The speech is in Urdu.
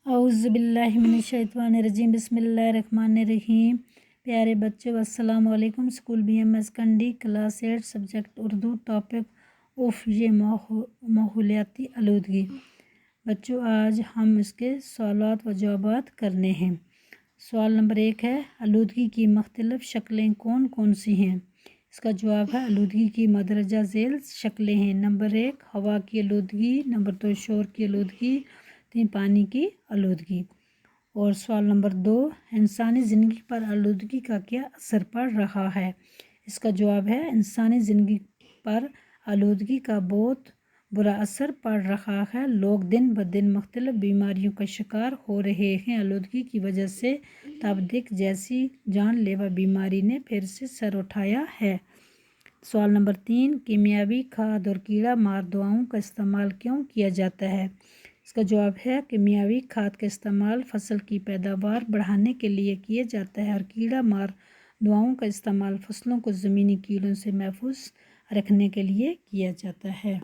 اعوذ باللہ من الشیطان الرجیم، بسم اللہ الرحمن الرحیم۔ پیارے بچوں، السلام علیکم۔ School BMS Kundi, class 8، subject Urdu, topic یہ ماحولیاتی آلودگی۔ بچوں، آج ہم اس کے سوالات و جوابات کرنے ہیں۔ سوال نمبر 1 ہے، آلودگی کی مختلف شکلیں کون کون سی ہیں؟ اس کا جواب ہے، آلودگی کی مندرجہ ذیل شکلیں ہیں۔ نمبر 1 ہوا کی آلودگی، نمبر 2 شور کی آلودگی، 3 پانی کی آلودگی۔ اور سوال نمبر 2، انسانی زندگی پر آلودگی کا کیا اثر پڑ رہا ہے؟ اس کا جواب ہے، انسانی زندگی پر آلودگی کا بہت برا اثر پڑ رہا ہے۔ لوگ دن بدن مختلف بیماریوں کا شکار ہو رہے ہیں۔ آلودگی کی وجہ سے تپدق جیسی جان لیوا بیماری نے پھر سے سر اٹھایا ہے۔ سوال نمبر 3، کیمیاوی کھاد اور کیڑا مار دواؤں کا استعمال کیوں کیا جاتا ہے؟ اس کا جواب ہے، کیمیاوی کھاد کا استعمال فصل کی پیداوار بڑھانے کے لیے کیا جاتا ہے اور کیڑا مار دواؤں کا استعمال فصلوں کو زمینی کیڑوں سے محفوظ رکھنے کے لیے کیا جاتا ہے۔